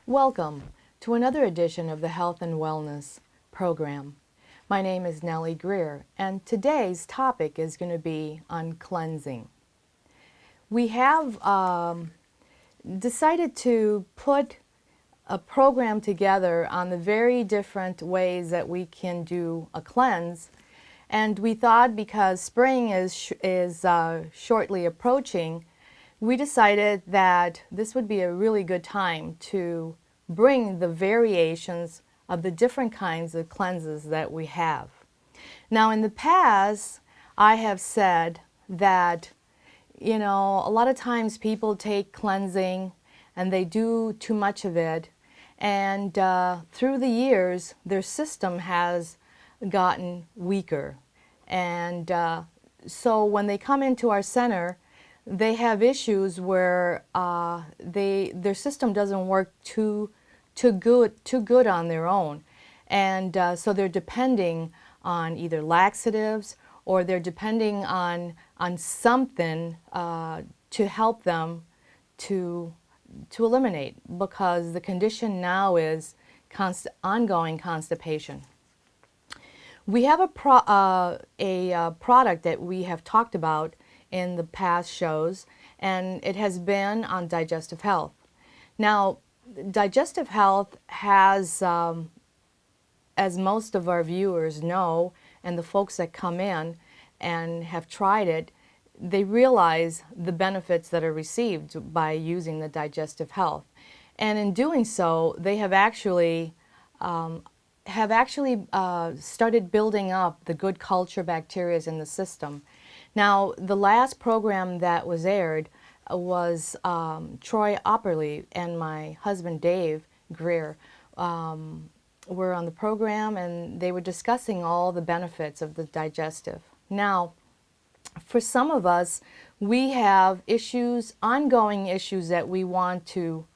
Welcome to another edition of the Health and Wellness program. My name is Nellie Greer, and today's topic is going to be on cleansing. We have decided to put a program together on the very different ways that we can do a cleanse, and we thought because spring is shortly approaching, we decided that this would be a really good time to bring the variations of the different kinds of cleanses that we have. Now, in the past, I have said that, a lot of times people take cleansing and they do too much of it, and through the years, their system has gotten weaker. And so when they come into our center, they have issues where their system doesn't work too good on their own, and so they're depending on either laxatives or they're depending on something to help them to eliminate, because the condition now is ongoing constipation. We have a product that we have talked about in the past shows, and it has been on digestive health. Now, digestive health has, as most of our viewers know, and the folks that come in and have tried it, they realize the benefits that are received by using the digestive health. And in doing so, they have actually started building up the good culture bacteria in the system. Now, the last program that was aired was Troy Opperly and my husband Dave Greer were on the program, and they were discussing all the benefits of the digestive. Now, for some of us, we have issues, ongoing issues that we want to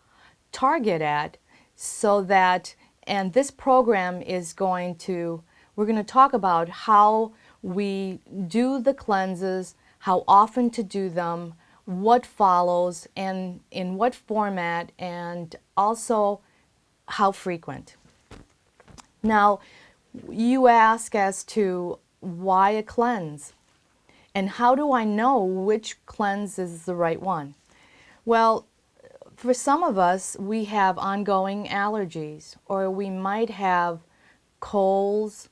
target at, so that, and this program is we're going to talk about how we do the cleanses, how often to do them, what follows, and in what format, and also how frequent. Now, you ask as to why a cleanse, and how do I know which cleanse is the right one? Well, for some of us, we have ongoing allergies, or we might have colds,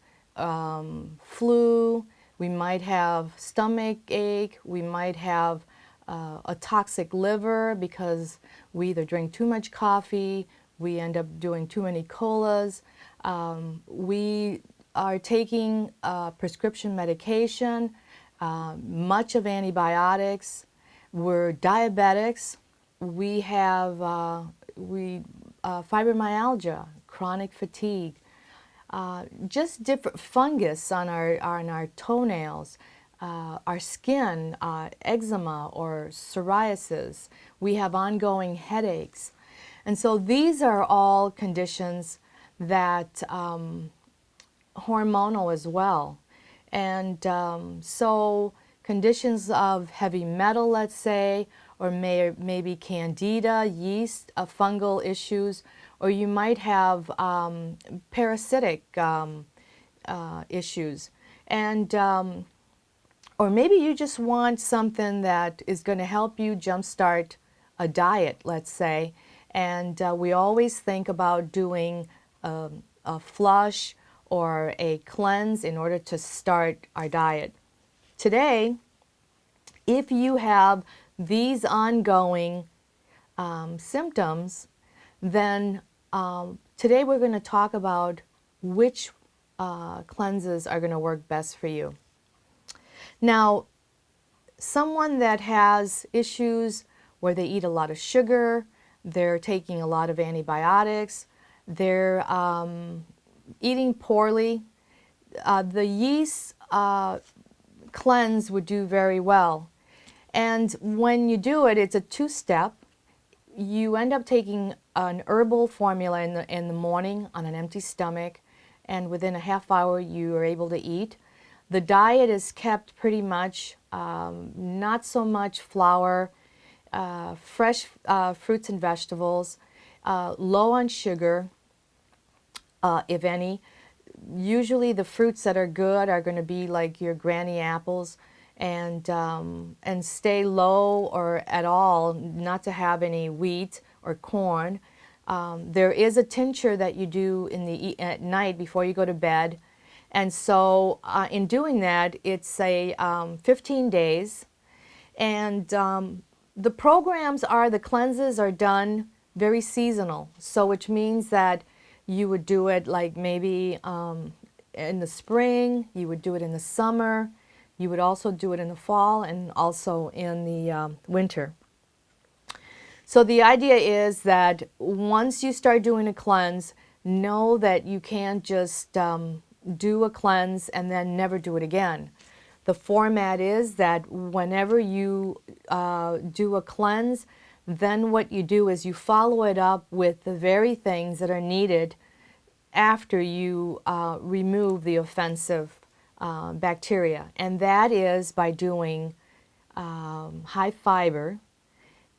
flu, we might have stomach ache, we might have a toxic liver because we either drink too much coffee, we end up doing too many colas, we are taking prescription medication, much of antibiotics, we're diabetics, we have fibromyalgia, chronic fatigue, just different fungus on our toenails, our skin, eczema or psoriasis. We have ongoing headaches. And so these are all conditions that hormonal as well. And so conditions of heavy metal, let's say, or maybe candida, yeast, fungal issues, or you might have parasitic issues. And or maybe you just want something that is going to help you jumpstart a diet, let's say. And we always think about doing a flush or a cleanse in order to start our diet. Today, if you have these ongoing symptoms, then today we're going to talk about which cleanses are going to work best for you. Now, someone that has issues where they eat a lot of sugar, they're taking a lot of antibiotics, they're eating poorly, the yeast cleanse would do very well. And when you do it, it's a two-step. You end up taking an herbal formula in the morning on an empty stomach, and within a half hour you are able to eat. The diet is kept pretty much, not so much flour, fresh fruits and vegetables, low on sugar, if any. Usually the fruits that are good are going to be like your granny apples, and stay low or at all, not to have any wheat or corn. There is a tincture that you do at night before you go to bed, and so in doing that, it's a 15 days, and the the cleanses are done very seasonal, so which means that you would do it like maybe in the spring, you would do it in the summer, you would also do it in the fall, and also in the winter. So the idea is that once you start doing a cleanse, know that you can't just do a cleanse and then never do it again. The format is that whenever you do a cleanse, then what you do is you follow it up with the very things that are needed after you remove the offensive bacteria. And that is by doing high fiber.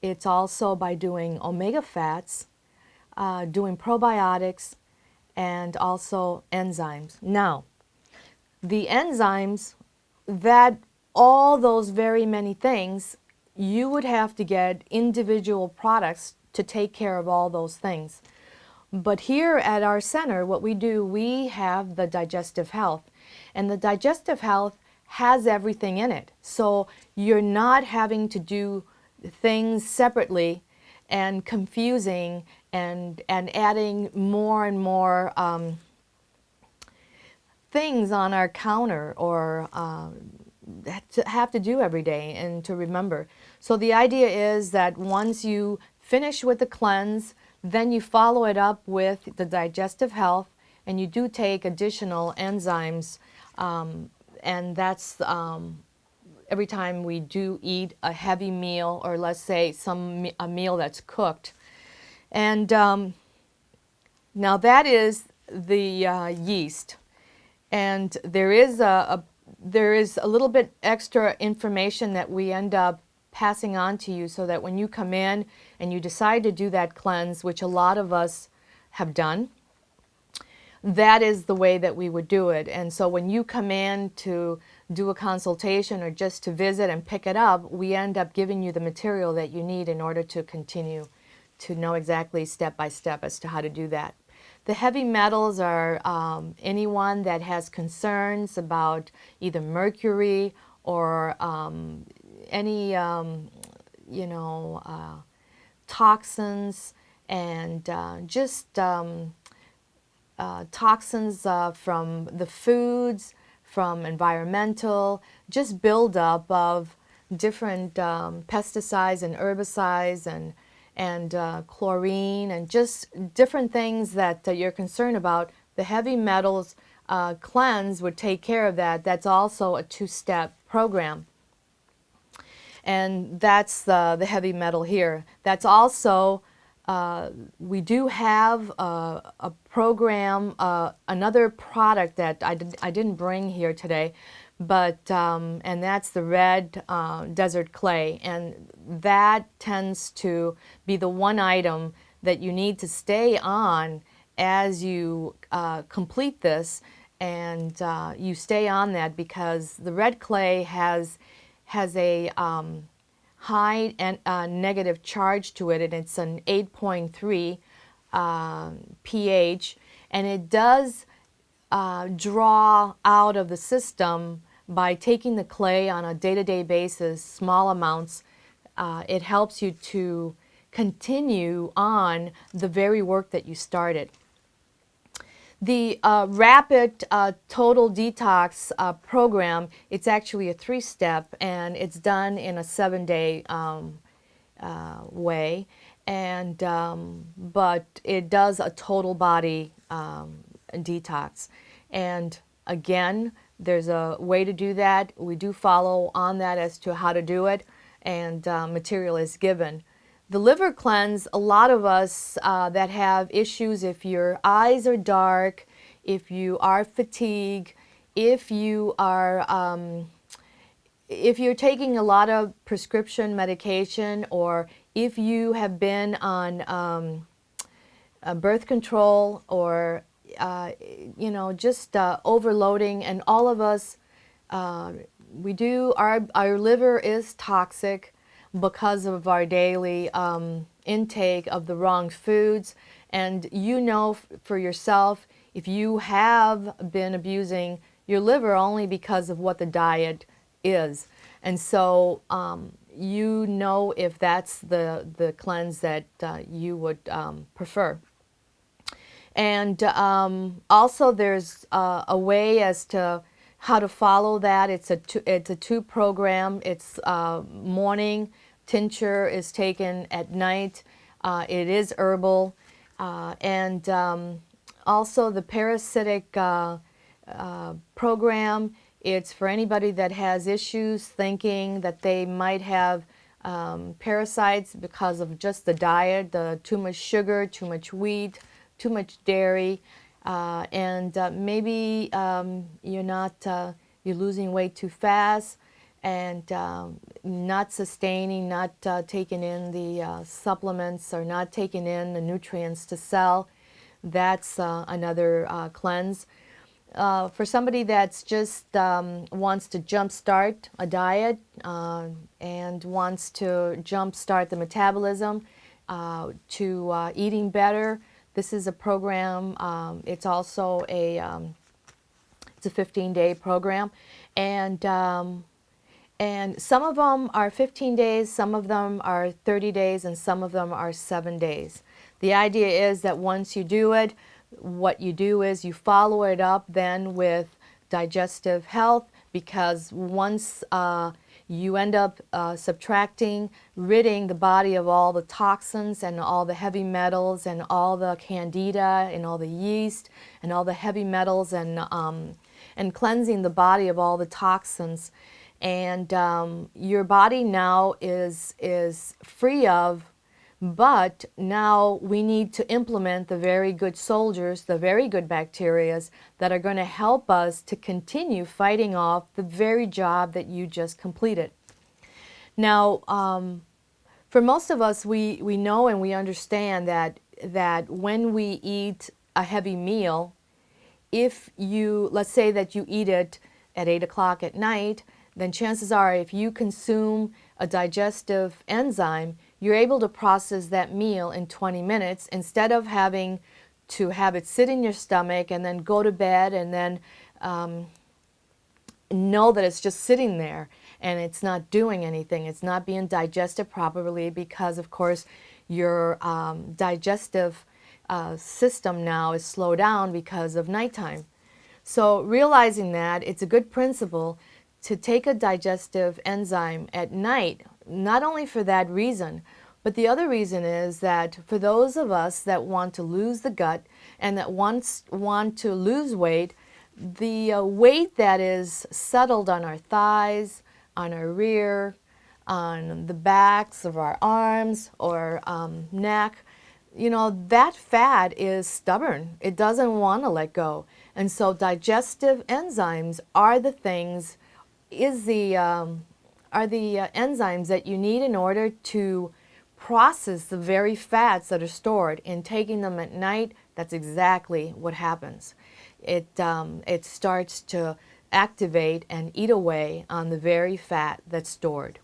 It's also by doing omega fats, doing probiotics, and also enzymes. Now, the enzymes, that all those very many things, you would have to get individual products to take care of all those things. But here at our center, what we do, we have the digestive health. And the digestive health has everything in it. So you're not having to do things separately and confusing and adding more and more things on our counter or to have to do every day and to remember. So the idea is that once you finish with the cleanse, then you follow it up with the digestive health, and you do take additional enzymes, and that's every time we do eat a heavy meal, or let's say a meal that's cooked. And now that is the yeast. And there is a little bit extra information that we end up passing on to you, so that when you come in and you decide to do that cleanse, which a lot of us have done, that is the way that we would do it. And so when you come in to do a consultation or just to visit and pick it up, we end up giving you the material that you need in order to continue to know exactly step by step as to how to do that. The heavy metals are anyone that has concerns about either mercury or any toxins, and toxins from the foods, from environmental, just buildup of different pesticides and herbicides and chlorine, and just different things that you're concerned about. The heavy metals cleanse would take care of that. That's also a 2-step program. And that's the heavy metal here. That's also, we do have a program, another product that I didn't bring here today, but and that's the red desert clay, and that tends to be the one item that you need to stay on as you complete this, and you stay on that because the red clay has a high and negative charge to it, and it's an 8.3 pH, and it does draw out of the system by taking the clay on a day-to-day basis, small amounts. It helps you to continue on the very work that you started. The rapid total detox program, it's actually a 3-step, and it's done in a 7-day way, and but it does a total body detox. And again, there's a way to do that. We do follow on that as to how to do it, and material is given. The liver cleanse, a lot of us that have issues, if your eyes are dark, if you are fatigued, if you are if you're taking a lot of prescription medication, or if you have been on birth control or just overloading. And all of us, we do, our liver is toxic because of our daily intake of the wrong foods. And for yourself, if you have been abusing your liver only because of what the diet is. And so if that's the cleanse that you would prefer. And also there's a way as to how to follow that. It's a two program. It's morning tincture is taken at night. It is herbal. And also the parasitic program. It's for anybody that has issues thinking that they might have parasites because of just the diet, too much sugar, too much wheat, too much dairy, and maybe you're losing weight too fast and not sustaining, not taking in the supplements or not taking in the nutrients to sell. That's another cleanse. For somebody that's just wants to jumpstart a diet and wants to jumpstart the metabolism to eating better, this is a program. It's also it's a 15-day program, and some of them are 15 days, some of them are 30 days, and some of them are 7 days. The idea is that once you do it, what you do is you follow it up then with digestive health, because once you end up subtracting, ridding the body of all the toxins and all the heavy metals and all the candida and all the yeast and all the heavy metals and cleansing the body of all the toxins. And your body now is free of, but now we need to implement the very good soldiers, the very good bacteria that are going to help us to continue fighting off the very job that you just completed. Now, for most of us, we know and we understand that when we eat a heavy meal, if let's say that you eat it at 8 o'clock at night, then chances are if you consume a digestive enzyme, you're able to process that meal in 20 minutes instead of having to have it sit in your stomach and then go to bed and then know that it's just sitting there and it's not doing anything. It's not being digested properly because, of course, your digestive system now is slowed down because of nighttime. So realizing that, it's a good principle to take a digestive enzyme at night, not only for that reason, but the other reason is that for those of us that want to lose the gut and that want to lose weight, the weight that is settled on our thighs, on our rear, on the backs of our arms or neck, that fat is stubborn. It doesn't want to let go. And so digestive enzymes are the things, are the enzymes that you need in order to process the very fats that are stored. In taking them at night, that's exactly what happens. It starts to activate and eat away on the very fat that's stored,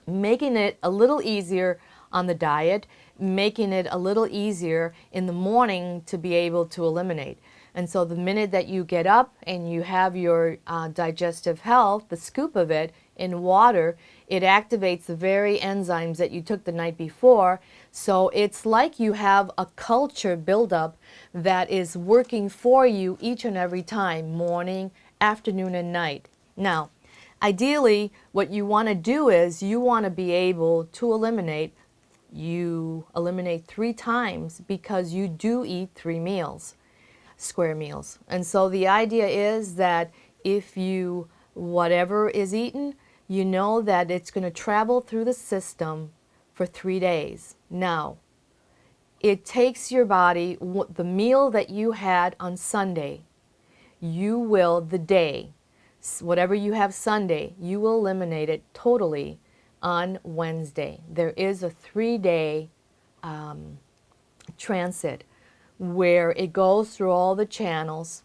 making it a little easier on the diet, making it a little easier in the morning to be able to eliminate. And so the minute that you get up and you have your digestive health, the scoop of it in water, it activates the very enzymes that you took the night before. So it's like you have a culture buildup that is working for you each and every time, morning, afternoon, and night. Now, ideally, what you want to do is you want to be able to eliminate. You eliminate 3 times because you do eat 3 meals. Square meals. And so the idea is that if whatever is eaten, you know that it's going to travel through the system for 3 days. Now, it takes your body, the meal that you had on Sunday, whatever you have Sunday, you will eliminate it totally on Wednesday. There is a 3-day transit where it goes through all the channels.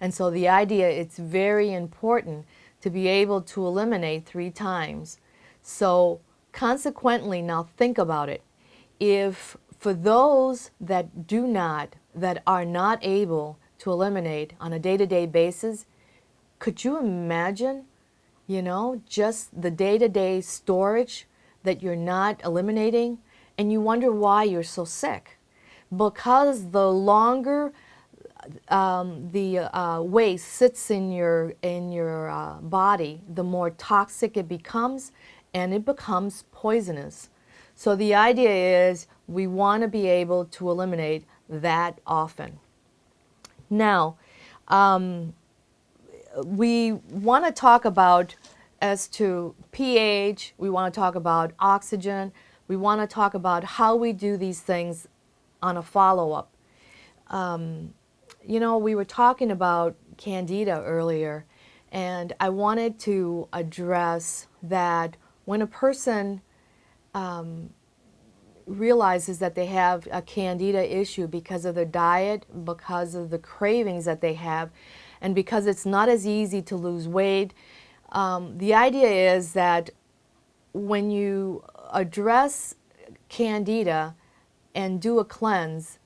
And so the idea, it's very important to be able to eliminate 3 times. So consequently, now think about it. If for those that do not, that are not able to eliminate on a day-to-day basis, could you imagine, just the day-to-day storage that you're not eliminating, and you wonder why you're so sick? Because the longer the waste sits in your body, the more toxic it becomes, and it becomes poisonous. So the idea is we want to be able to eliminate that often. Now, we want to talk about as to pH, we want to talk about oxygen, we want to talk about how we do these things on a follow-up. We were talking about candida earlier, and I wanted to address that when a person realizes that they have a candida issue because of their diet, because of the cravings that they have, and because it's not as easy to lose weight, the idea is that when you address candida and do a cleanse,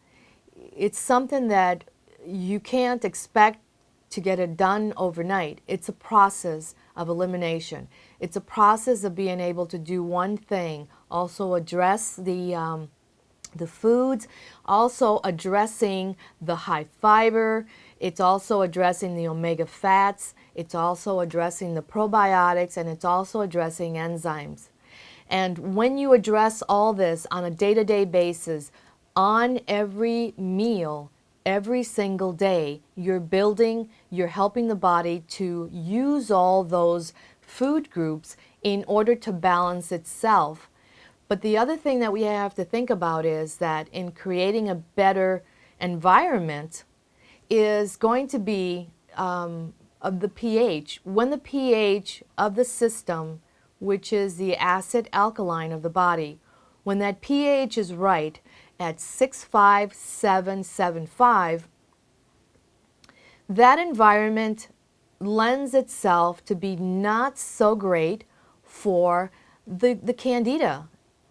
it's something that you can't expect to get it done overnight. It's a process of elimination. It's a process of being able to do one thing, also address the foods, also addressing the high fiber. It's also addressing the omega fats. It's also addressing the probiotics, and it's also addressing enzymes. And when you address all this on a day-to-day basis, on every meal, every single day, you're helping the body to use all those food groups in order to balance itself. But the other thing that we have to think about is that in creating a better environment is going to be of the pH. When the pH of the system, which is the acid alkaline of the body, when that pH is right at 6.5, that environment lends itself to be not so great for the candida.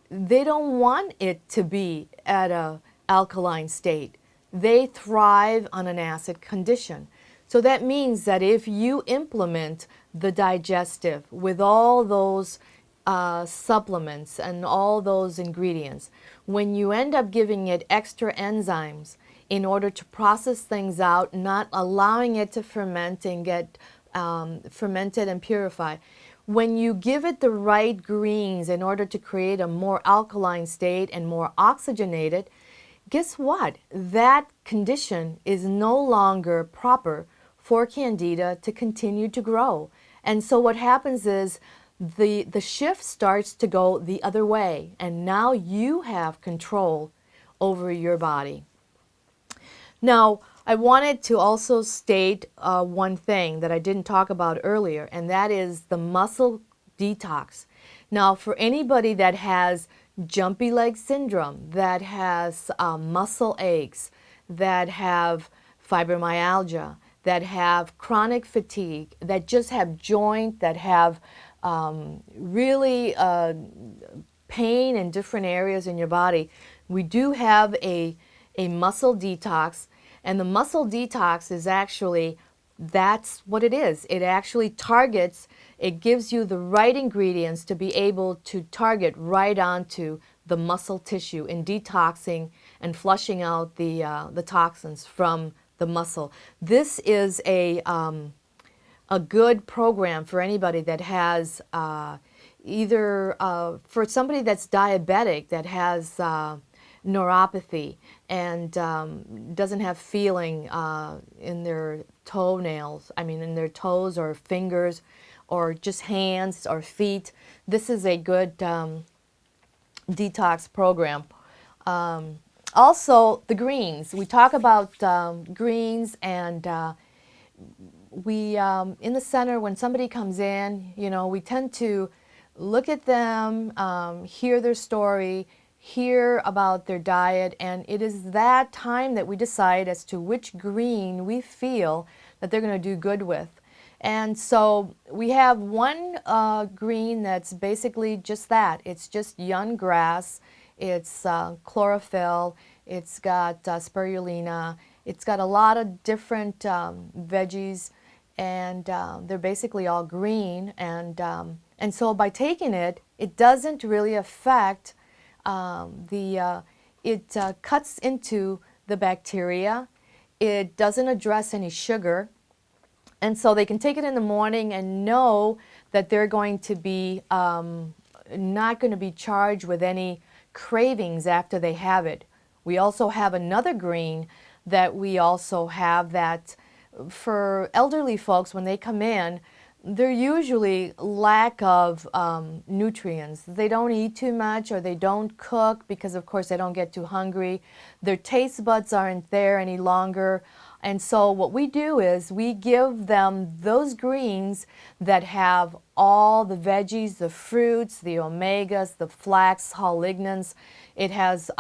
They don't want it to be at an alkaline state. They thrive on an acid condition. So that means that if you implement the digestive with all those supplements and all those ingredients, when you end up giving it extra enzymes in order to process things out, not allowing it to ferment and get fermented and purified, when you give it the right greens in order to create a more alkaline state and more oxygenated, guess what? That condition is no longer proper for candida to continue to grow. And so what happens is the shift starts to go the other way, and now you have control over your body. Now, I wanted to also state one thing that I didn't talk about earlier, and that is the muscle detox. Now, for anybody that has jumpy leg syndrome, that has muscle aches, that have fibromyalgia, that have chronic fatigue, that just have joint, that have really pain in different areas in your body, we do have a muscle detox. And the muscle detox is actually, that's what it is. It actually targets, it gives you the right ingredients to be able to target right onto the muscle tissue in detoxing and flushing out the toxins from the muscle. This is a good program for anybody that has either, for somebody that's diabetic, that has neuropathy and doesn't have feeling in their toenails, in their toes or fingers or just hands or feet. This is a good detox program. Also, the greens. We talk about greens, and we, in the center, when somebody comes in, we tend to look at them, hear their story, hear about their diet, and it is that time that we decide as to which green we feel that they're going to do good with. And so we have one green that's basically just that. It's just young grass. It's chlorophyll. It's got spirulina. It's got a lot of different veggies, and they're basically all green. And so by taking it, it doesn't really affect it cuts into the bacteria. It doesn't address any sugar. And so they can take it in the morning and know that they're going to be not going to be charged with any cravings after they have it. We also have another green that we also have that for elderly folks, when they come in, they're usually lack of nutrients. They don't eat too much, or they don't cook because, of course, they don't get too hungry. Their taste buds aren't there any longer. And so what we do is we give them those greens that have all the veggies, the fruits, the omegas, the flax, whole lignans. It has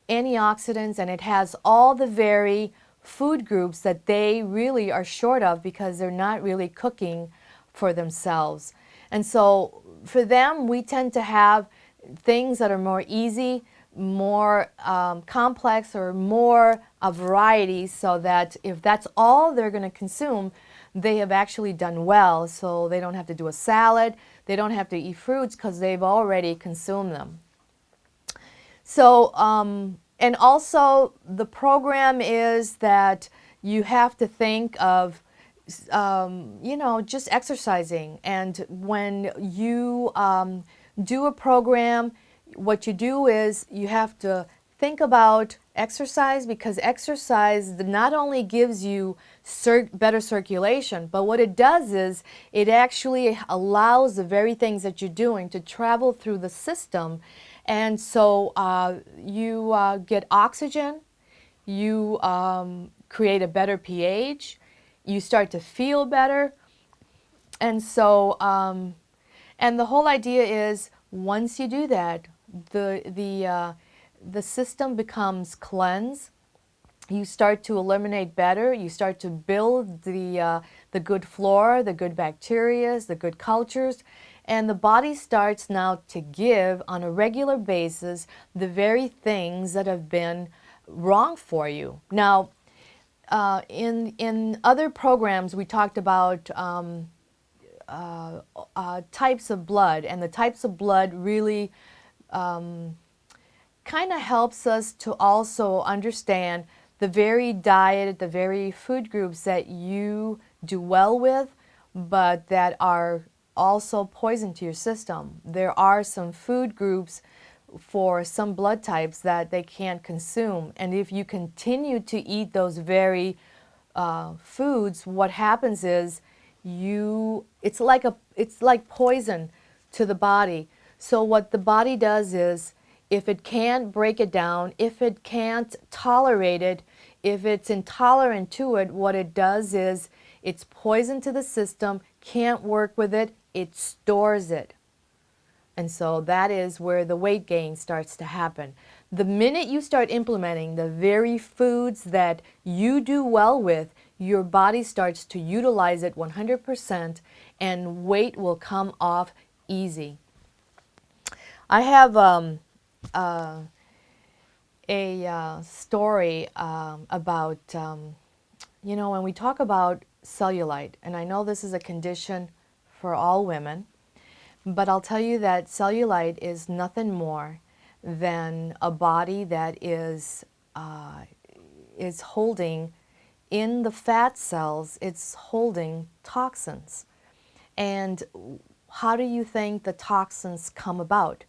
antioxidants, and it has all the very food groups that they really are short of because they're not really cooking for themselves. And so for them, we tend to have things that are more easy, more complex, or more a variety, so that if that's all they're going to consume, they have actually done well. So they don't have to do a salad, they don't have to eat fruits because they've already consumed them. So and also the program is that you have to think of just exercising. And when you do a program, what you do is you have to think about exercise, because exercise not only gives you better circulation, but what it does is it actually allows the very things that you're doing to travel through the system. And so you get oxygen, you create a better pH, you start to feel better. And so, and the whole idea is once you do that, the system becomes cleansed. You start to eliminate better. You start to build the good flora, the good bacteria, the good cultures. And the body starts now to give on a regular basis the very things that have been wrong for you. Now, in other programs, we talked about types of blood, and the types of blood really kind of helps us to also understand the very diet, the very food groups that you do well with, but that are also poison to your system. There are some food groups for some blood types that they can't consume, and if you continue to eat those very foods, what happens is it's like poison to the body. So what the body does is, if it can't break it down, if it can't tolerate it, if it's intolerant to it, what it does is it's poison to the system, can't work with it, it stores it. And so that is where the weight gain starts to happen. The minute you start implementing the very foods that you do well with, your body starts to utilize it 100%, and weight will come off easy. I have a story about, when we talk about cellulite, and I know this is a condition for all women, but I'll tell you that cellulite is nothing more than a body that is holding in the fat cells, it's holding toxins. And how do you think the toxins come about?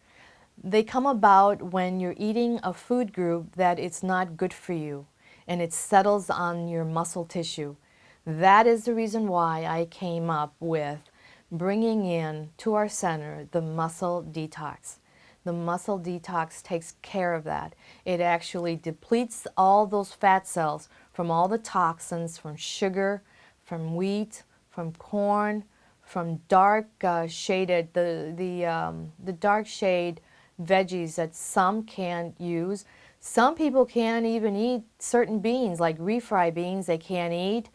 They come about when you're eating a food group that it's not good for you, and it settles on your muscle tissue. That is the reason why I came up with bringing in to our center the muscle detox. The muscle detox takes care of that. It actually depletes all those fat cells from all the toxins, from sugar, from wheat, from corn, from dark shaded, the dark shade veggies that some can't use. Some people can't even eat certain beans, like refried beans, they can't eat.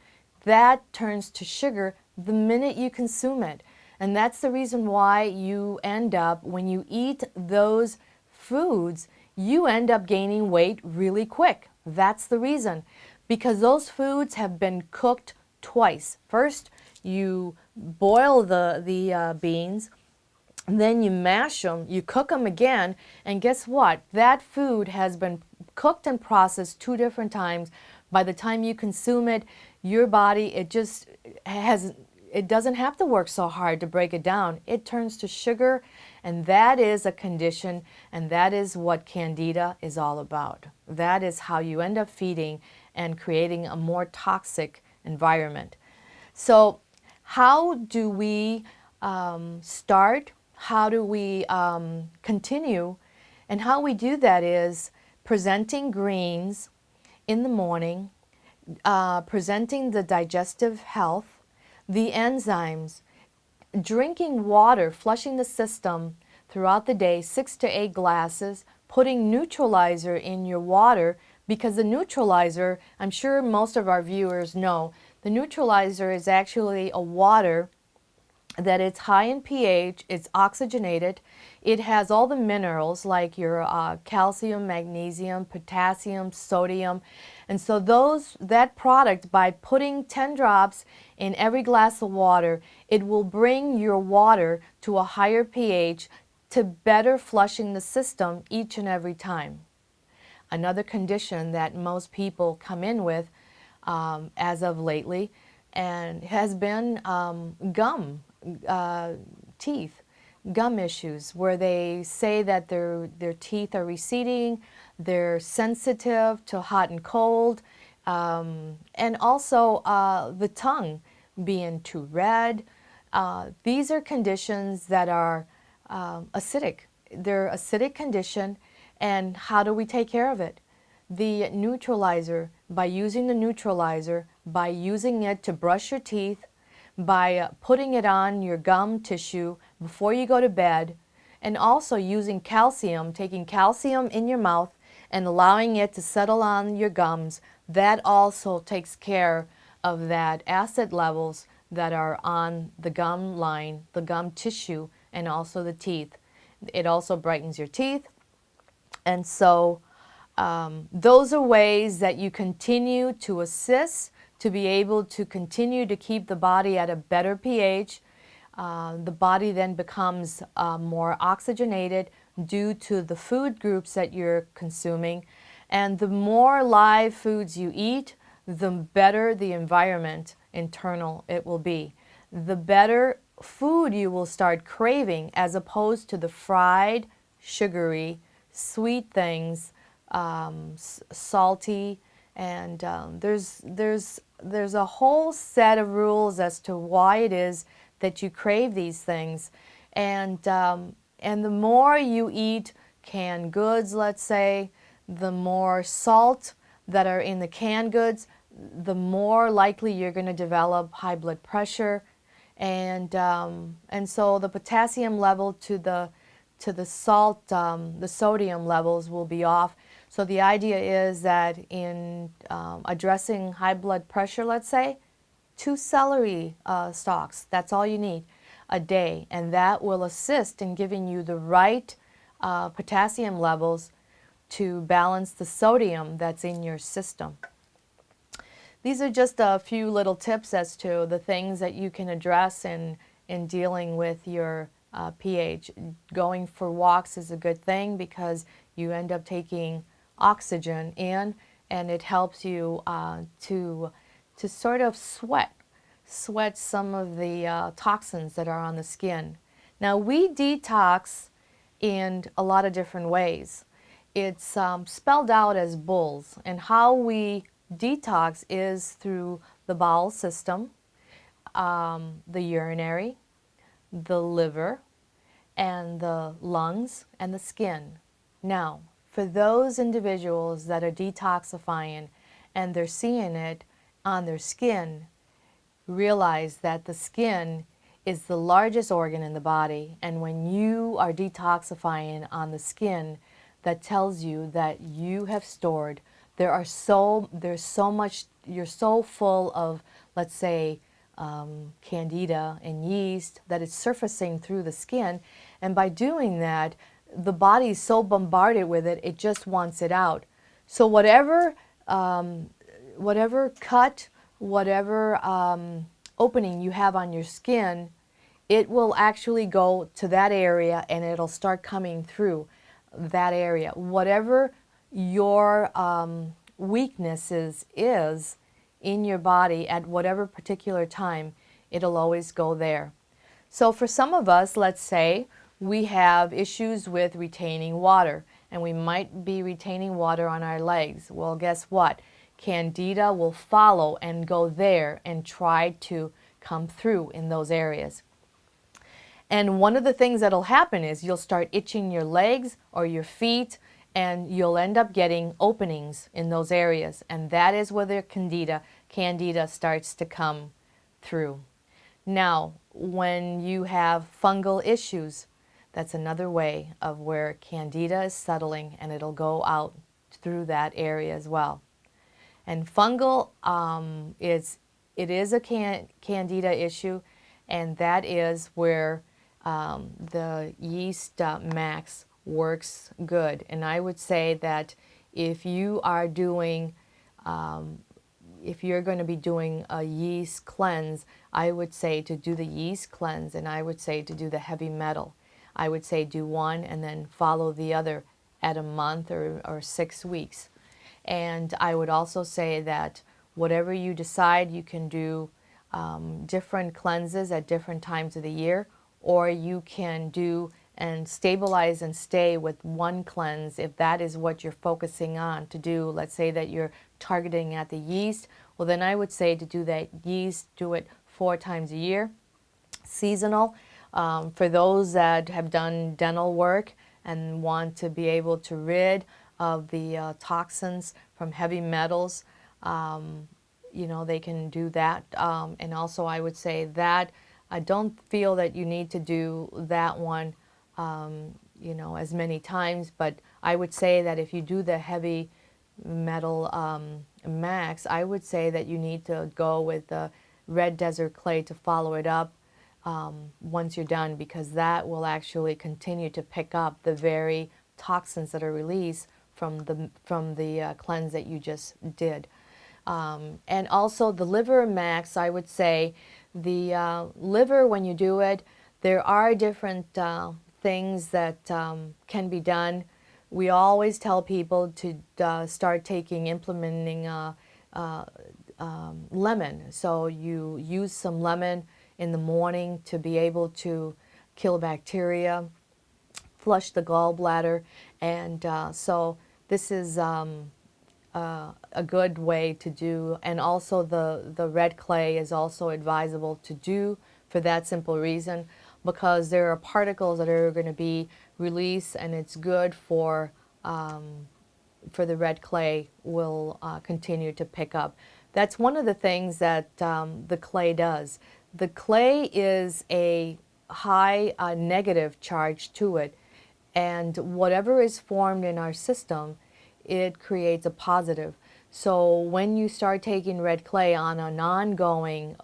That turns to sugar the minute you consume it. And that's the reason why you end up, when you eat those foods, you end up gaining weight really quick. That's the reason. Because those foods have been cooked twice. First, you boil the beans, and then you mash them, you cook them again, and guess what? That food has been cooked and processed 2 different times. By the time you consume it, your body, it doesn't have to work so hard to break it down. It turns to sugar, and that is a condition, and that is what Candida is all about. That is how you end up feeding and creating a more toxic environment. So how do we start? How do we continue? And how we do that is presenting greens in the morning, presenting the digestive health, the enzymes, drinking water, flushing the system throughout the day, 6 to 8 glasses, putting neutralizer in your water, because the neutralizer, I'm sure most of our viewers know, the neutralizer is actually a water that it's high in pH, it's oxygenated, it has all the minerals like your calcium, magnesium, potassium, sodium, and so that product, by putting 10 drops in every glass of water, it will bring your water to a higher pH to better flushing the system each and every time. Another condition that most people come in with as of lately and has been teeth, gum issues, where they say that their teeth are receding, they're sensitive to hot and cold, and also the tongue being too red. These are conditions that are acidic. They're acidic condition, and how do we take care of it? The neutralizer, by using the neutralizer, by using it to brush your teeth, by putting it on your gum tissue before you go to bed, and also using calcium, taking calcium in your mouth and allowing it to settle on your gums, that also takes care of that acid levels that are on the gum line, the gum tissue, and also the teeth. It also brightens your teeth. And so those are ways that you continue to assist to be able to continue to keep the body at a better pH. The body then becomes more oxygenated due to the food groups that you're consuming. And the more live foods you eat, the better the environment internal it will be. The better food you will start craving, as opposed to the fried, sugary, sweet things, salty, and there's a whole set of rules as to why it is that you crave these things, and the more you eat canned goods, let's say, the more salt that are in the canned goods, the more likely you're going to develop high blood pressure, and so the potassium level to the salt, the sodium levels will be off. So the idea is that in addressing high blood pressure, let's say, 2 celery stalks, that's all you need a day, and that will assist in giving you the right potassium levels to balance the sodium that's in your system. These are just a few little tips as to the things that you can address in dealing with your pH. Going for walks is a good thing because you end up taking oxygen in, and it helps you to sort of sweat some of the toxins that are on the skin. Now, we detox in a lot of different ways. It's spelled out as BULLS, and how we detox is through the bowel system, the urinary, the liver, and the lungs, and the skin. Now, for those individuals that are detoxifying and they're seeing it on their skin, realize that the skin is the largest organ in the body, and when you are detoxifying on the skin, that tells you that you have stored, there's so much, you're so full of, let's say, candida and yeast that it's surfacing through the skin, and by doing that, the body is so bombarded with it, it just wants it out. So whatever cut, whatever opening you have on your skin, it will actually go to that area and it'll start coming through that area. Whatever your weaknesses is in your body at whatever particular time, it'll always go there. So for some of us, let's say, we have issues with retaining water, and we might be retaining water on our legs. Well, guess what? Candida will follow and go there and try to come through in those areas. And one of the things that'll happen is you'll start itching your legs or your feet, and you'll end up getting openings in those areas. And that is where the candida starts to come through. Now, when you have fungal issues, that's another way of where candida is settling, and it'll go out through that area as well. And fungal it is a candida issue, and that is where the yeast max works good. And I would say that if you are doing if you're going to be doing a yeast cleanse, I would say to do the yeast cleanse, and I would say to do the heavy metal. I would say do one and then follow the other at a month or 6 weeks. And I would also say that whatever you decide, you can do different cleanses at different times of the year, or you can do and stabilize and stay with one cleanse if that is what you're focusing on to do. Let's say that you're targeting at the yeast. Well, then I would say to do that yeast, do it 4 times a year, seasonal. For those that have done dental work and want to be able to rid of the toxins from heavy metals, you know, they can do that. And also I would say that I don't feel that you need to do that one you know, as many times, but I would say that if you do the heavy metal max, I would say that you need to go with the red desert clay to follow it up once you're done, because that will actually continue to pick up the very toxins that are released from the cleanse that you just did. And also the liver max, I would say the liver, when you do it, there are different things that can be done. We always tell people to start implementing lemon. So you use some lemon in the morning to be able to kill bacteria, flush the gallbladder, and so this is a good way to do. And also the red clay is also advisable to do for that simple reason, because there are particles that are going to be released, and it's good for the red clay will continue to pick up. That's one of the things that the clay does. The clay is a high negative charge to it, and whatever is formed in our system, it creates a positive. So when you start taking red clay on an ongoing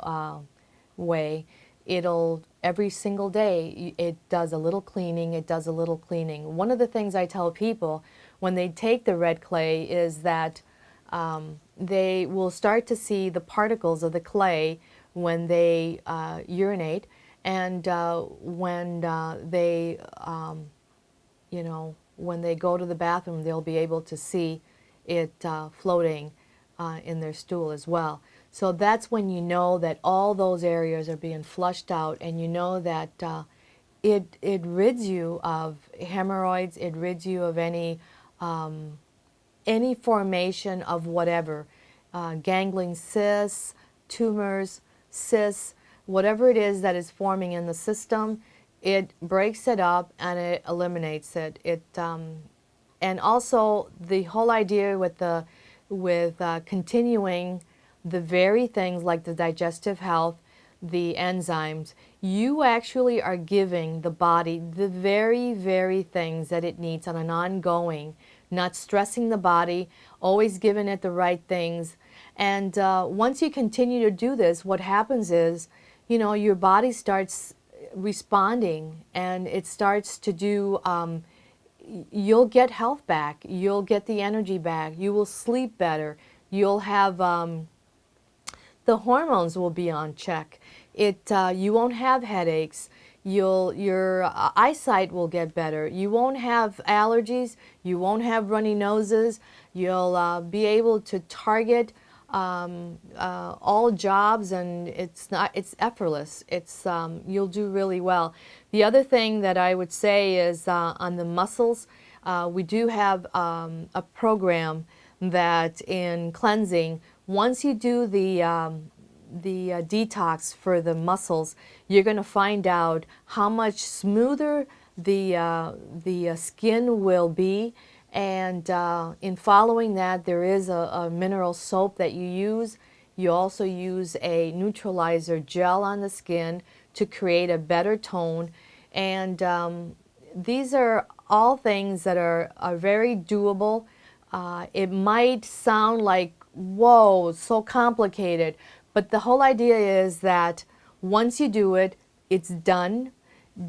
way, it'll every single day it does a little cleaning, it does a little cleaning. One of the things I tell people when they take the red clay is that they will start to see the particles of the clay when they urinate, and when they you know, when they go to the bathroom, they'll be able to see it floating in their stool as well. So that's when you know that all those areas are being flushed out, and you know that it rids you of hemorrhoids, it rids you of any formation of whatever, gangling cysts, tumors, cysts, whatever it is that is forming in the system. It breaks it up and it eliminates it. And also the whole idea with continuing the very things like the digestive health, the enzymes, you actually are giving the body the very, very things that it needs on an ongoing, not stressing the body, always giving it the right things. And once you continue to do this, what happens is, you know, your body starts responding, and it starts to do, you'll get health back, you'll get the energy back, you will sleep better, you'll have, the hormones will be on check. You won't have headaches. Your eyesight will get better. You won't have allergies. You won't have runny noses. You'll be able to target all jobs, and it's effortless. You'll do really well. The other thing that I would say is on the muscles, we do have a program that in cleansing, once you do the detox for the muscles, you're going to find out how much smoother the skin will be. And in following that, there is a mineral soap that you use. You also use a neutralizer gel on the skin to create a better tone. And these are all things that are very doable. It might sound like, whoa, so complicated, but the whole idea is that once you do it, it's done.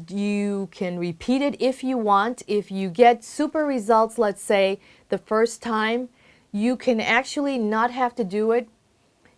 You can repeat it if you want. If you get super results, let's say, the first time, you can actually not have to do it.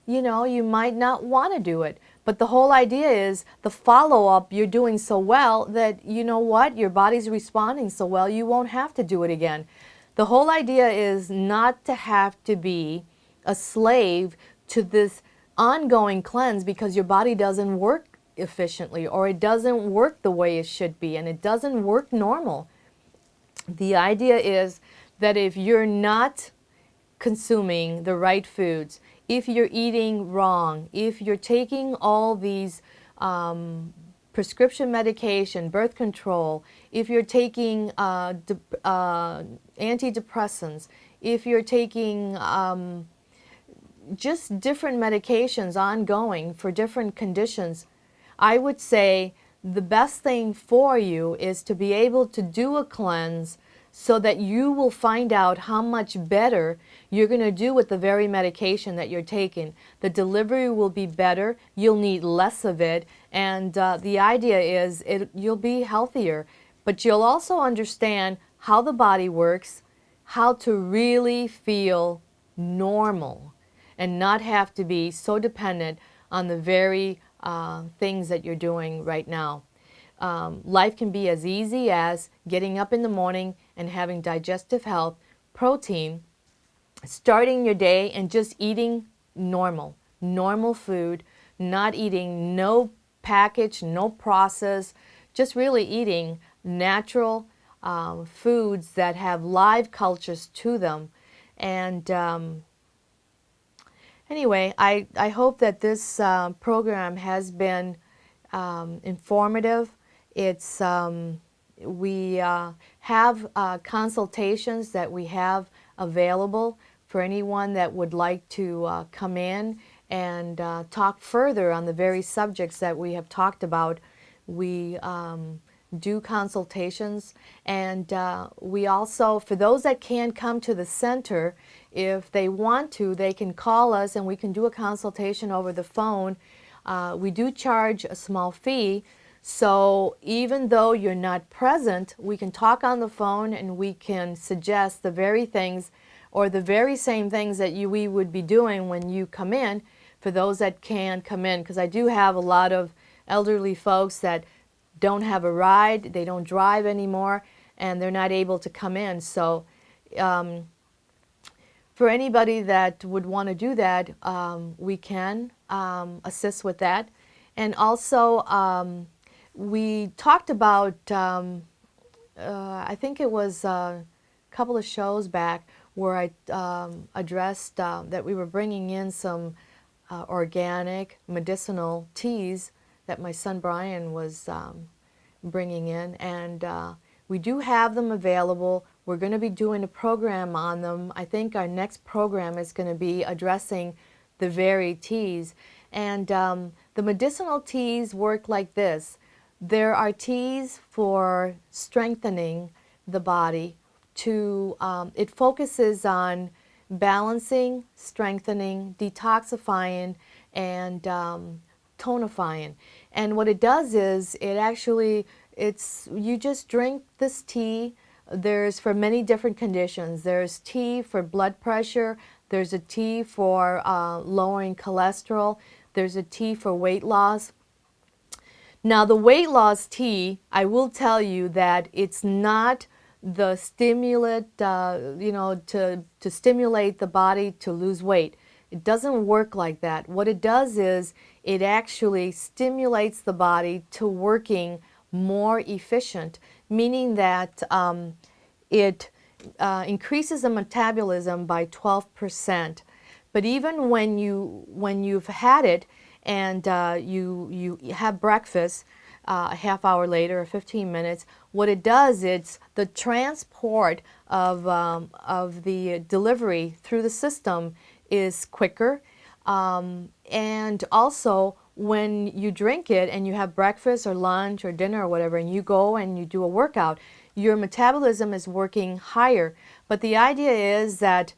You know, you might not want to do it. But the whole idea is the follow-up, you're doing so well that, you know what, your body's responding so well, you won't have to do it again. The whole idea is not to have to be a slave to this ongoing cleanse because your body doesn't work efficiently, or it doesn't work the way it should be, and it doesn't work normal. The idea is that if you're not consuming the right foods, if you're eating wrong, if you're taking all these prescription medication, birth control, if you're taking antidepressants, if you're taking just different medications ongoing for different conditions, I would say the best thing for you is to be able to do a cleanse so that you will find out how much better you're going to do with the very medication that you're taking. The delivery will be better, you'll need less of it, and the idea is you'll be healthier. But you'll also understand how the body works, how to really feel normal, and not have to be so dependent on the very things that you're doing right now. Life can be as easy as getting up in the morning and having digestive health, protein, starting your day and just eating normal food, not eating no packaged, no processed, just really eating natural foods that have live cultures to them. And anyway, I hope that this program has been informative. It's we have consultations that we have available for anyone that would like to come in and talk further on the very subjects that we have talked about. We do consultations, and we also, for those that can't come to the center, if they want to, they can call us and we can do a consultation over the phone. We do charge a small fee, so even though you're not present, we can talk on the phone and we can suggest the very things or the very same things that we would be doing when you come in, for those that can come in, because I do have a lot of elderly folks that don't have a ride, they don't drive anymore, and they're not able to come in. So for anybody that would want to do that, we can assist with that. And also, we talked about, I think it was a couple of shows back, where I addressed that we were bringing in some organic medicinal teas that my son Brian was bringing in, and we do have them available. We're going to be doing a program on them. I think our next program is going to be addressing the very teas. And the medicinal teas work like this. There are teas for strengthening the body. It focuses on balancing, strengthening, detoxifying, and tonifying. And what it does is you just drink this tea. There's for many different conditions. There's tea for blood pressure. There's a tea for lowering cholesterol. There's a tea for weight loss. Now, the weight loss tea, I will tell you that it's not the stimulant, to stimulate the body to lose weight. It doesn't work like that. What it does is it actually stimulates the body to working more efficient, meaning that it increases the metabolism by 12%. But even when you've had it and you have breakfast a half hour later or 15 minutes, what it does, it's the transport of the delivery through the system is quicker. And also, when you drink it and you have breakfast or lunch or dinner or whatever, and you go and you do a workout, your metabolism is working higher. But the idea is that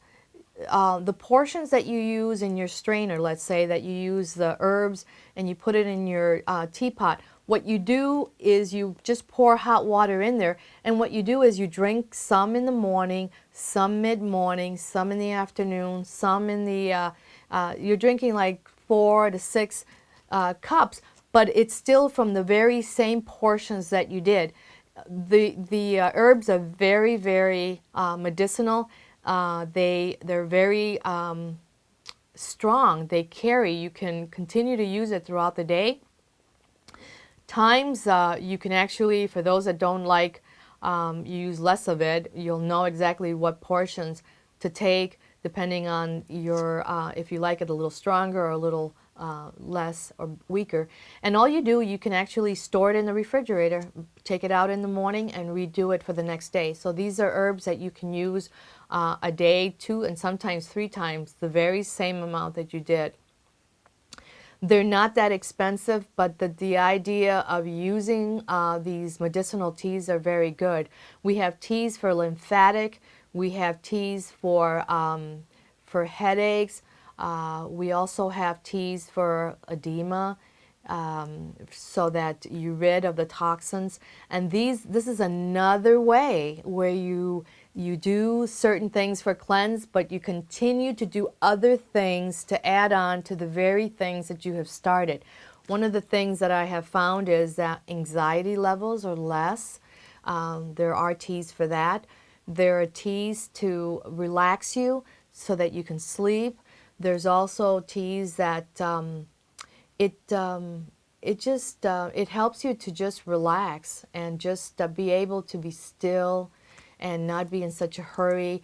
the portions that you use in your strainer, let's say that you use the herbs and you put it in your teapot, what you do is you just pour hot water in there, and what you do is you drink some in the morning, some mid-morning, some in the afternoon, some in the, you're drinking like 4 to 6 cups, but it's still from the very same portions that you did. The herbs are very, very medicinal. They're very strong. They carry. You can continue to use it throughout the day. Times you can actually, for those that don't like, use less of it. You'll know exactly what portions to take depending on your, if you like it a little stronger or a little less or weaker. And all you do, you can actually store it in the refrigerator, take it out in the morning and redo it for the next day. So these are herbs that you can use a day, 2 and sometimes 3 times, the very same amount that you did. They're not that expensive, but the idea of using these medicinal teas are very good. We have teas for lymphatic. We have teas for headaches. We also have teas for edema, so that you're rid of the toxins. And this is another way where you do certain things for cleanse, but you continue to do other things to add on to the very things that you have started. One of the things that I have found is that anxiety levels are less. There are teas for that. There are teas to relax you so that you can sleep. There's also teas that it helps you to just relax and just be able to be still and not be in such a hurry.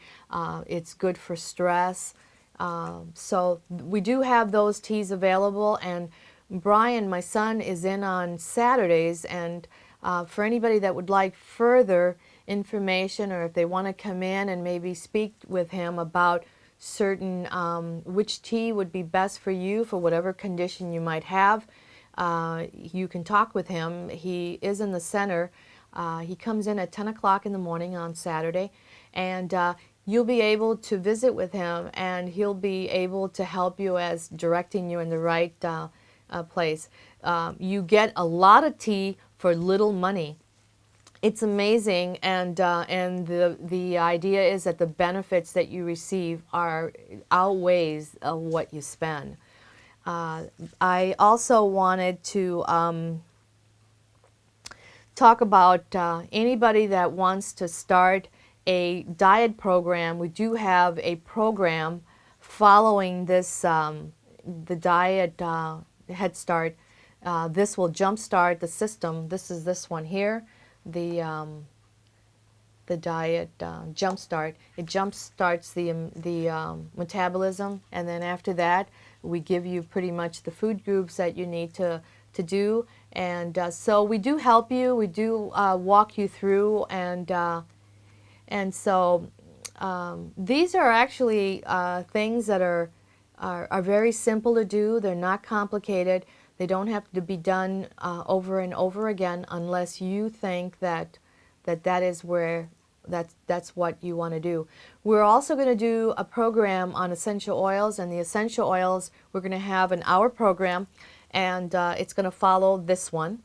It's good for stress. So we do have those teas available, and Brian, my son, is in on Saturdays, and for anybody that would like further information, or if they want to come in and maybe speak with him about certain which tea would be best for you for whatever condition you might have, you can talk with him. He is in the center. He comes in at 10 o'clock in the morning on Saturday, and you'll be able to visit with him, and he'll be able to help you as directing you in the right place. You get a lot of tea for little money. It's amazing, and the idea is that the benefits that you receive outweighs what you spend. I also wanted to talk about anybody that wants to start a diet program. We do have a program following this, the diet Head Start. This will jumpstart the system. This is this one here, the diet jumpstart. It jumpstarts the metabolism, and then after that, we give you pretty much the food groups that you need to do. And so we do help you. We do walk you through, and so these are actually things that are are very simple to do. They're not complicated. They don't have to be done over and over again unless you think that is where that's what you want to do. We're also going to do a program on essential oils, and the essential oils, we're going to have an hour program, and it's going to follow this one.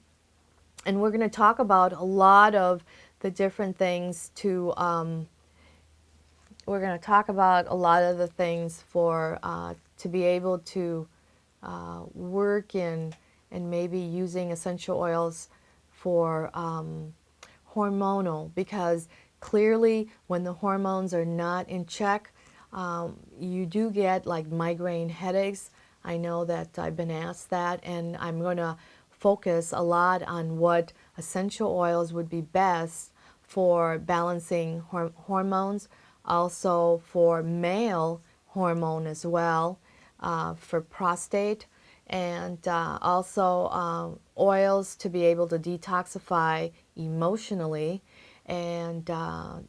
And we're going to talk about a lot of the different things we're going to talk about a lot of the things for to be able to work in, and maybe using essential oils for hormonal, because clearly when the hormones are not in check, you do get like migraine headaches. I know that I've been asked that, and I'm going to focus a lot on what essential oils would be best for balancing hormones, also for male hormone as well, for prostate, and also oils to be able to detoxify emotionally. And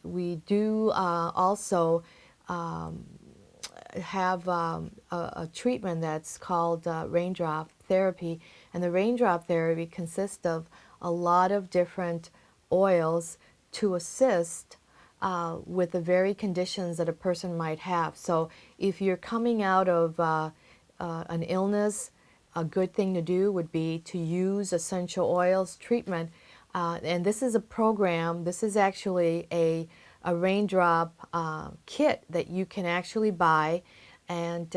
we do also have a treatment that's called raindrop therapy. And the raindrop therapy consists of a lot of different oils to assist with the very conditions that a person might have. So if you're coming out of an illness, a good thing to do would be to use essential oils treatment. And this is a program, this is actually a raindrop kit that you can actually buy, and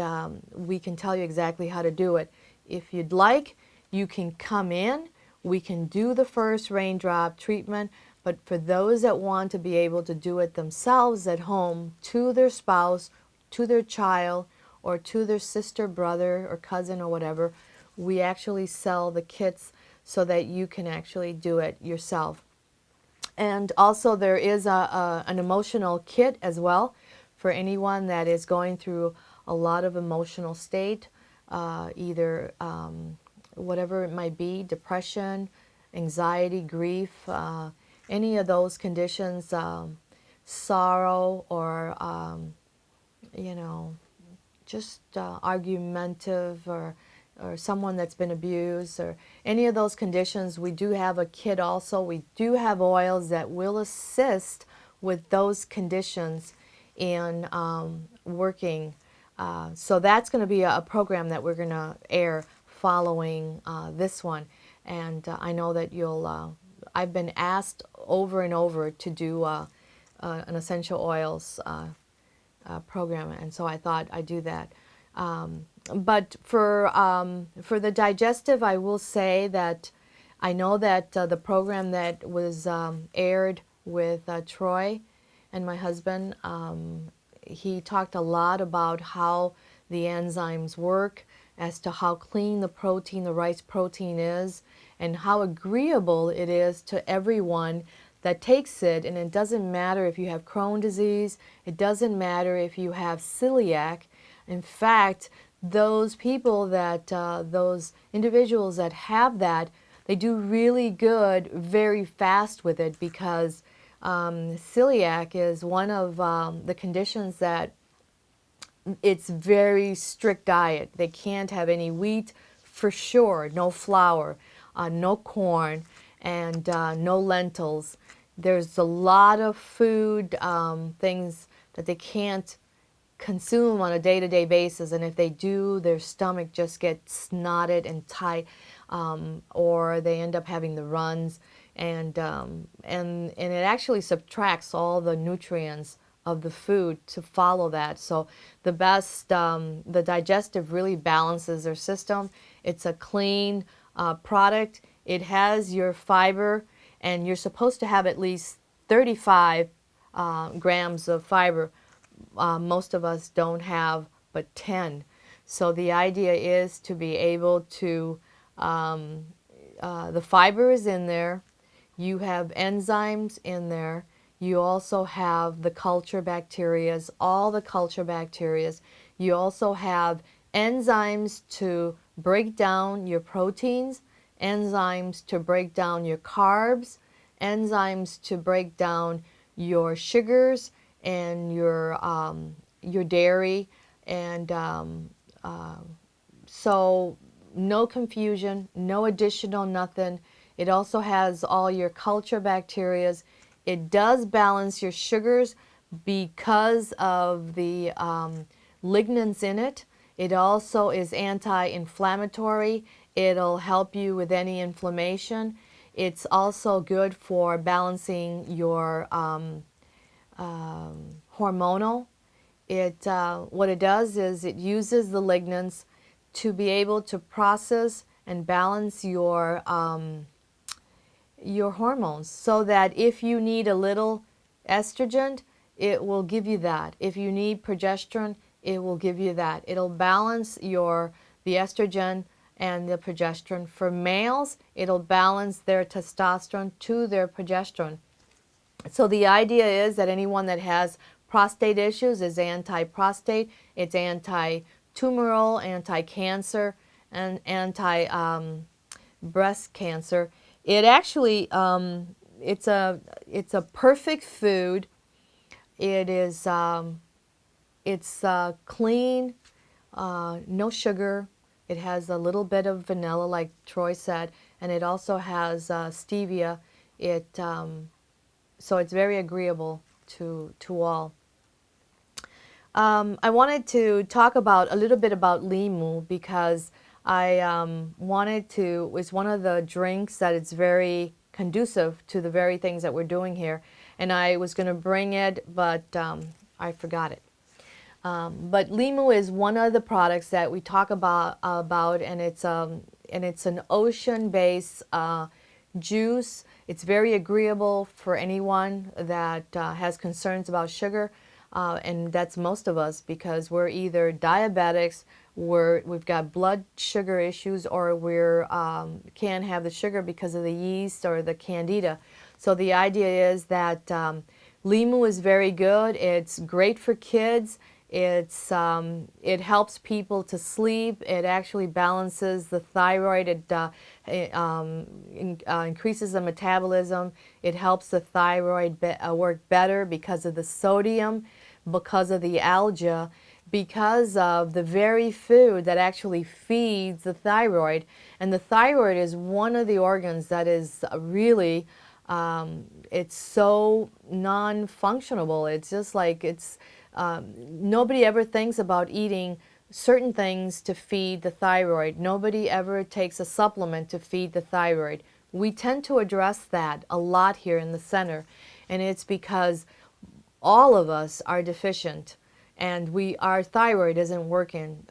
we can tell you exactly how to do it. If you'd like, you can come in, we can do the first raindrop treatment, but for those that want to be able to do it themselves at home, to their spouse, to their child, or to their sister, brother, or cousin, or whatever, we actually sell the kits so that you can actually do it yourself. And also there is an emotional kit as well for anyone that is going through a lot of emotional state, either whatever it might be, depression, anxiety, grief, any of those conditions, sorrow, or you know, just argumentative, or someone that's been abused, or any of those conditions. We do have a kit also. We do have oils that will assist with those conditions in working. So that's going to be a program that we're going to air following this one. And I know that you'll, I've been asked over and over to do an essential oils program, and so I thought I'd do that. But for the digestive, I will say that I know that the program that was aired with Troy and my husband, he talked a lot about how the enzymes work, as to how clean the protein, the rice protein is, and how agreeable it is to everyone that takes it. And it doesn't matter if you have Crohn's disease, it doesn't matter if you have celiac. In fact, those people that, those individuals that have that, they do really good very fast with it, because celiac is one of the conditions that it's very strict diet. They can't have any wheat for sure, no flour, no corn, and no lentils. There's a lot of food things that they can't consume on a day-to-day basis, and if they do, their stomach just gets knotted and tight, or they end up having the runs, and it actually subtracts all the nutrients of the food to follow that. So the best, the digestive really balances their system. It's a clean product. It has your fiber, and you're supposed to have at least 35 grams of fiber. Most of us don't have but 10. So the idea is to be able to, the fiber is in there, you have enzymes in there, you also have the culture bacterias, all the culture bacterias. You also have enzymes to break down your proteins, enzymes to break down your carbs, enzymes to break down your sugars and your dairy, and So no confusion, no additional nothing. It also has all your culture bacterias. It does balance your sugars because of the lignans in it. It also is anti-inflammatory. It'll help you with any inflammation. It's also good for balancing your hormonal. What it does is it uses the lignans to be able to process and balance your hormones, so that if you need a little estrogen, it will give you that. If you need progesterone, it will give you that. It'll balance the estrogen and the progesterone. For males, it'll balance their testosterone to their progesterone. So the idea is that anyone that has prostate issues is anti-prostate, it's anti-tumoral, anti-cancer, and anti-breast cancer. It actually, it's a perfect food. It is, it's clean, no sugar. It has a little bit of vanilla, like Troy said, and it also has stevia. So it's very agreeable to all. I wanted to talk a little bit about limu, because I wanted to, it's one of the drinks that it's very conducive to the very things that we're doing here. And I was going to bring it, but I forgot it. But limu is one of the products that we talk about, and it's an ocean-based juice. It's very agreeable for anyone that has concerns about sugar, and that's most of us, because we're either diabetics, we've got blood sugar issues, or we're can't have the sugar because of the yeast or the candida. So the idea is that limu is very good. It's great for kids. It helps people to sleep. It actually balances the thyroid. It increases the metabolism. It helps the thyroid work better because of the sodium, because of the algae, because of the very food that actually feeds the thyroid. And the thyroid is one of the organs that is really, it's so non-functionable. It's just like nobody ever thinks about eating certain things to feed the thyroid. Nobody ever takes a supplement to feed the thyroid. We tend to address that a lot here in the center, and it's because all of us are deficient, and our thyroid isn't working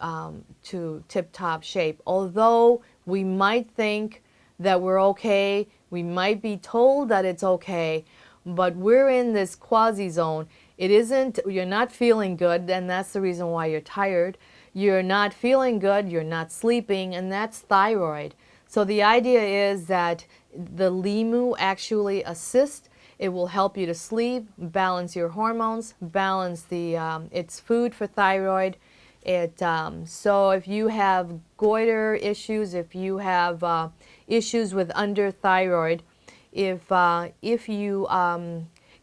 to tip-top shape. Although we might think that we're okay, we might be told that it's okay, but we're in this quasi-zone. It isn't, you're not feeling good, and that's the reason why you're tired. You're not feeling good, you're not sleeping, and that's thyroid. So the idea is that the limu actually assists. It will help you to sleep, balance your hormones, balance it's food for thyroid. So if you have goiter issues, if you have issues with underthyroid, if you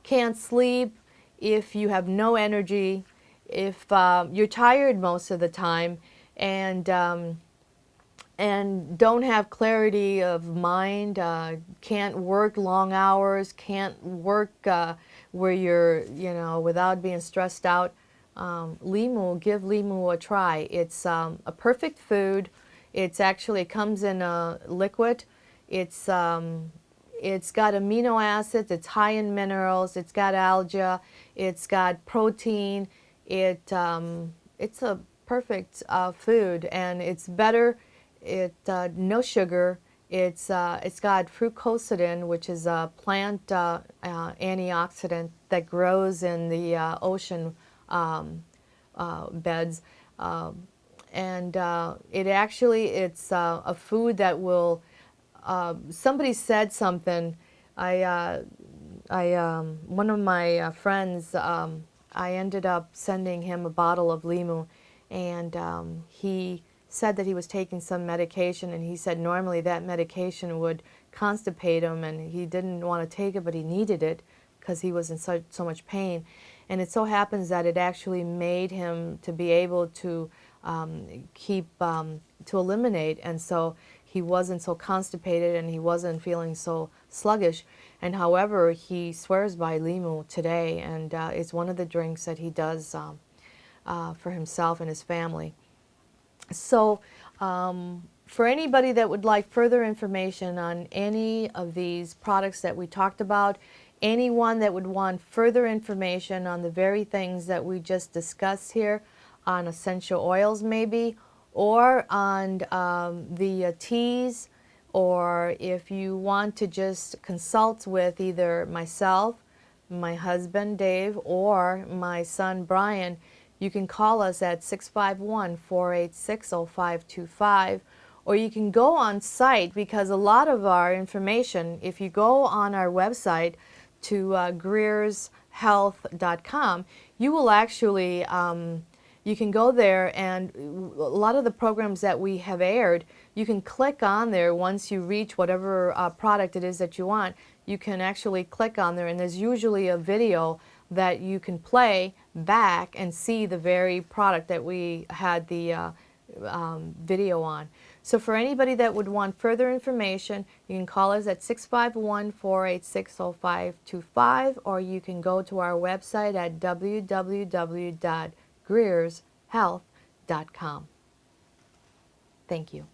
can't sleep, if you have no energy, if you're tired most of the time, and don't have clarity of mind, can't work long hours, can't work where you're, without being stressed out, give limu a try. It's a perfect food. It comes in a liquid. It's got amino acids, it's high in minerals, it's got algae, it's got protein. It's a perfect food, and it's better. No sugar. It's got fructosidin, which is a plant antioxidant that grows in the ocean beds, and it's a food that will. Somebody said something. One of my friends, I ended up sending him a bottle of limu, and he said that he was taking some medication, and he said normally that medication would constipate him, and he didn't want to take it, but he needed it because he was in so much pain. And it so happens that it actually made him to be able to keep to eliminate, and so he wasn't so constipated and he wasn't feeling so sluggish. And however, he swears by limu today, and it's one of the drinks that he does for himself and his family. So for anybody that would like further information on any of these products that we talked about, anyone that would want further information on the very things that we just discussed here, on essential oils maybe, or on the teas, or if you want to just consult with either myself, my husband Dave, or my son Brian, you can call us at 651-486-0525, or you can go on site, because a lot of our information, if you go on our website to greershealth.com, you will actually, you can go there, and a lot of the programs that we have aired, you can click on there once you reach whatever product it is that you want. You can actually click on there, and there's usually a video that you can play back and see the very product that we had the video on. So for anybody that would want further information, you can call us at 651-486-0525, or you can go to our website at www.greershealth.com. Thank you.